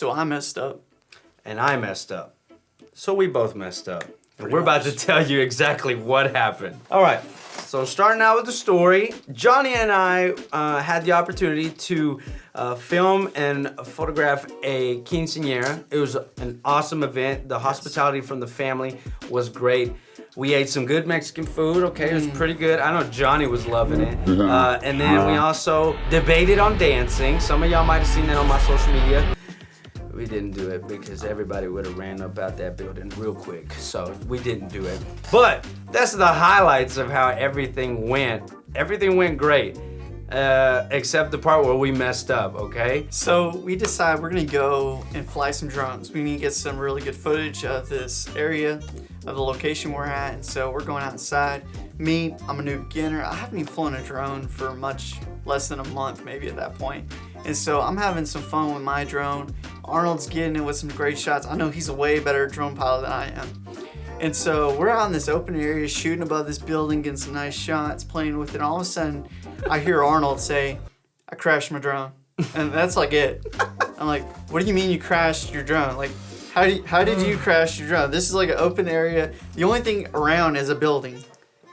So I messed up. And I messed up. So we both messed up. And Pretty we're about much. to tell you exactly what happened. All right, so starting out with the story, Johnny and I had the opportunity to film and photograph a quinceañera. It was an awesome event. The hospitality from the family was great. We ate some good Mexican food, okay? It was pretty good. I know Johnny was loving it. And then we also debated on dancing. Some of y'all might have seen that on my social media. We didn't do it because everybody would have ran up out that building real quick. So we didn't do it. But that's the highlights of how everything went. Everything went great, except the part where we messed up, okay? So we decide we're gonna go and fly some drones. We need to get some really good footage of this area, of the location we're at. And so we're going outside. Me, I'm a new beginner. I haven't even flown a drone for much less than a month, maybe at that point. And so I'm having some fun with my drone. Arnold's getting it with some great shots. I know he's a way better drone pilot than I am. And so we're out in this open area shooting above this building, getting some nice shots, playing with it. And all of a sudden, I hear Arnold say, I crashed my drone. And that's like it. I'm like, what do you mean you crashed your drone? Like, how did you crash your drone? This is like an open area. The only thing around is a building.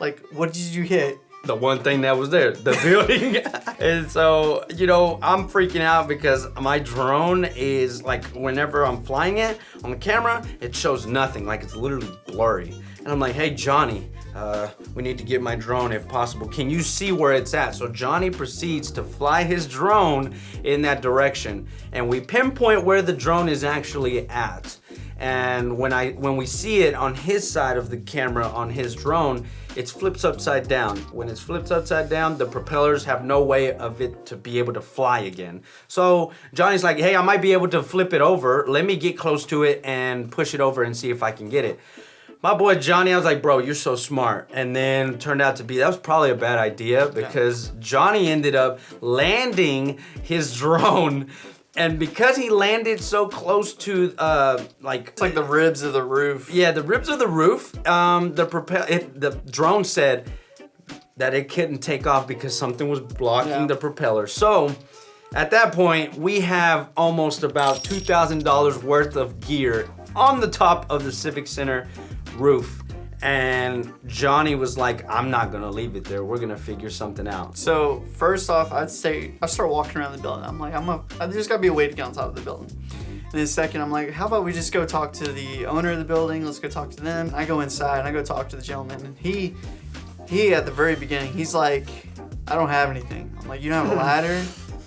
Like, what did you hit? The one thing that was there, the building. And so, you know, I'm freaking out because my drone is like, whenever I'm flying it on the camera, it shows nothing, like it's literally blurry. And I'm like, hey, Johnny, we need to get my drone if possible. Can you see where it's at? So Johnny proceeds to fly his drone in that direction. And we pinpoint where the drone is actually at. And when we see it on his side of the camera on his drone, it's flips upside down. When it's flipped upside down, the propellers have no way of it to be able to fly again. So Johnny's like, hey, I might be able to flip it over. Let me get close to it and push it over and see if I can get it. My boy Johnny, I was like, bro, you're so smart. And then turned out to be, that was probably a bad idea because Johnny ended up landing his drone. And because he landed so close to, It's like the ribs of the roof. yeah, the ribs of the roof, the drone said that it couldn't take off because something was blocking the propeller. So at that point, we have almost about $2,000 worth of gear on the top of the Civic Center roof. And Johnny was like, I'm not gonna leave it there. We're gonna figure something out. So first off, I'd say I start walking around the building. I'm like, there's gotta be a way to get on top of the building. And then second, I'm like, how about we just go talk to the owner of the building? Let's go talk to them. I go inside and I go talk to the gentleman. And he at the very beginning, he's like, I don't have anything. I'm like, you don't have a ladder?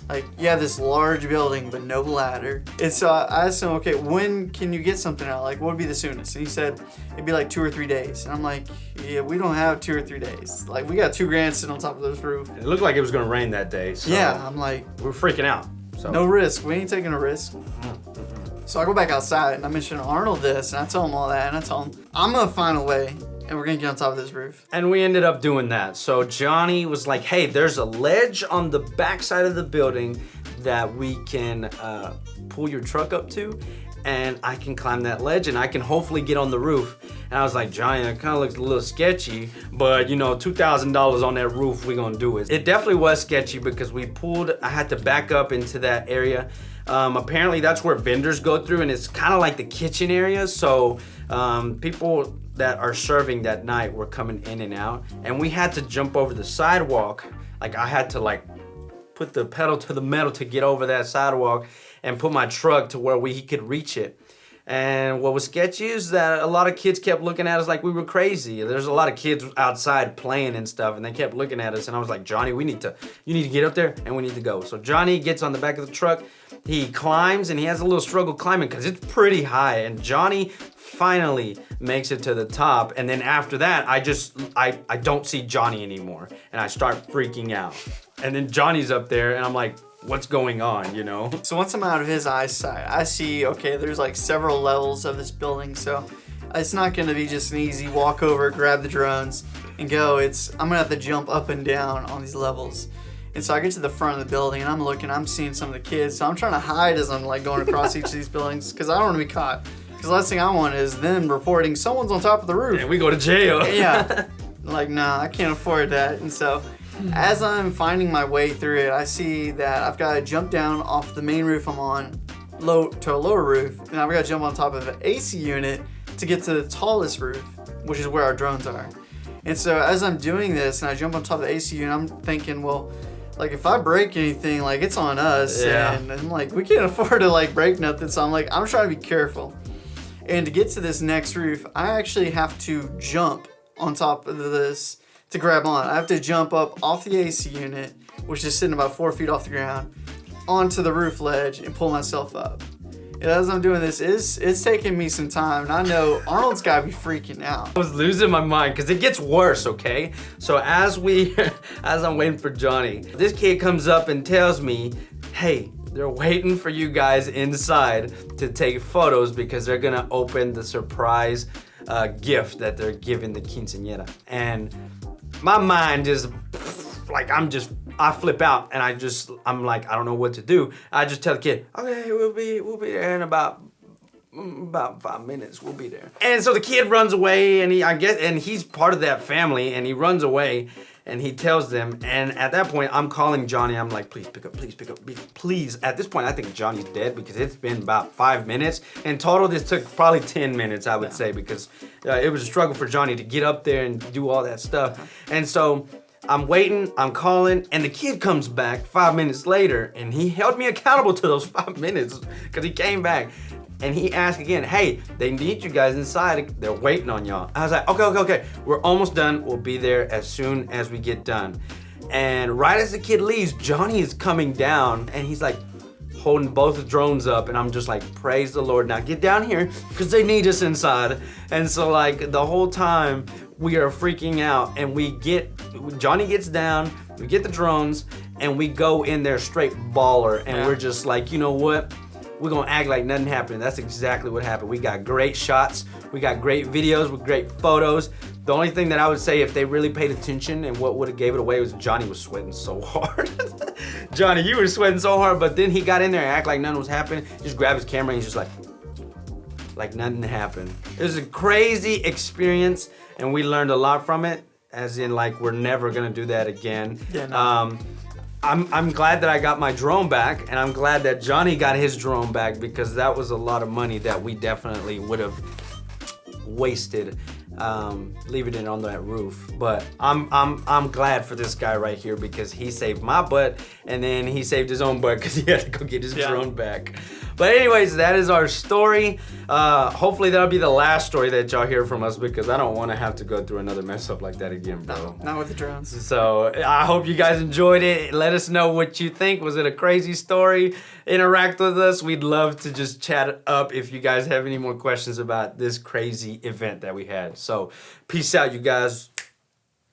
Like, you have this large building, but no ladder. And so I asked him, okay, when can you get something out? Like, what would be the soonest? And he said, it'd be like 2 or 3 days. And I'm like, yeah, we don't have 2 or 3 days. Like, we got $2,000 sitting on top of this roof. It looked like it was gonna rain that day. So Yeah, I'm like, we're freaking out. So no risk. We ain't taking a risk. So I go back outside and I mention Arnold this and I tell him all that and I tell him, I'm gonna find a way and we're gonna get on top of this roof. And we ended up doing that. So Johnny was like, hey, there's a ledge on the backside of the building that we can pull your truck up to, and I can climb that ledge and I can hopefully get on the roof. And I was like, Johnny, that kind of looks a little sketchy, but you know, $2,000 on that roof, we're gonna do it. It definitely was sketchy because I had to back up into that area. Apparently that's where vendors go through and it's kind of like the kitchen area. So people that are serving that night were coming in and out, and we had to jump over the sidewalk. Like I had to put the pedal to the metal to get over that sidewalk and put my truck to where he could reach it. And what was sketchy is that a lot of kids kept looking at us like we were crazy. There's a lot of kids outside playing and stuff, and they kept looking at us. And I was like, Johnny, you need to get up there and we need to go. So Johnny gets on the back of the truck. He climbs and he has a little struggle climbing because it's pretty high. And Johnny finally makes it to the top. And then after that, I don't see Johnny anymore. And I start freaking out. And then Johnny's up there and I'm like, what's going on, you know? So once I'm out of his eyesight, I see, okay, there's like several levels of this building. So it's not gonna be just an easy walk over, grab the drones and go. I'm gonna have to jump up and down on these levels. And so I get to the front of the building and I'm seeing some of the kids. So I'm trying to hide as I'm like going across each of these buildings because I don't want to be caught. Because the last thing I want is them reporting someone's on top of the roof. And we go to jail. Yeah. Like, nah, I can't afford that. And so as I'm finding my way through it, I see that I've got to jump down off the main roof I'm on, to a lower roof, and I've got to jump on top of an AC unit to get to the tallest roof, which is where our drones are. And so as I'm doing this and I jump on top of the AC unit, I'm thinking, well, like if I break anything, like it's on us. Yeah. And like we can't afford to like break nothing. So I'm like, I'm trying to be careful. And to get to this next roof, I actually have to jump on top of this to grab on. I have to jump up off the AC unit, which is sitting about 4 feet off the ground, onto the roof ledge and pull myself up. And as I'm doing this, it's taking me some time, and I know Arnold's gotta be freaking out. I was losing my mind because it gets worse, okay? So as I'm waiting for Johnny, this kid comes up and tells me, hey, they're waiting for you guys inside to take photos because they're gonna open the surprise gift that they're giving the quinceañera. And my mind is like, I flip out and I'm like, I don't know what to do. I just tell the kid, okay, we'll be there in about 5 minutes. We'll be there. And so the kid runs away, and he's part of that family, and he runs away, and he tells them. And at that point, I'm calling Johnny. I'm like, please pick up, please. At this point, I think Johnny's dead because it's been about 5 minutes. In total, this took probably 10 minutes, I would say, because it was a struggle for Johnny to get up there and do all that stuff. And so I'm waiting, I'm calling, and the kid comes back 5 minutes later, and he held me accountable to those 5 minutes because he came back. And he asked again, hey, they need you guys inside. They're waiting on y'all. I was like, okay. We're almost done. We'll be there as soon as we get done. And right as the kid leaves, Johnny is coming down, and he's like holding both the drones up. And I'm just like, praise the Lord. Now get down here because they need us inside. And so like the whole time we are freaking out, and Johnny gets down, we get the drones, and we go in there straight baller. And we're just like, you know what? We're gonna act like nothing happened. That's exactly what happened. We got great shots, we got great videos with great photos. The only thing that I would say, if they really paid attention and what would have gave it away, was Johnny was sweating so hard. Johnny, you were sweating so hard, but then he got in there and act like nothing was happening. He just grabbed his camera and he's just like nothing happened. It was a crazy experience, and we learned a lot from it, as in like we're never gonna do that again. Yeah, no. I'm glad that I got my drone back, and I'm glad that Johnny got his drone back, because that was a lot of money that we definitely would have wasted leaving it on that roof. But I'm glad for this guy right here, because he saved my butt, and then he saved his own butt because he had to go get his drone back. But anyways, that is our story. Hopefully that'll be the last story that y'all hear from us, because I don't want to have to go through another mess up like that again, bro. Not with the drones. So I hope you guys enjoyed it. Let us know what you think. Was it a crazy story? Interact with us. We'd love to just chat up if you guys have any more questions about this crazy event that we had. So peace out, you guys.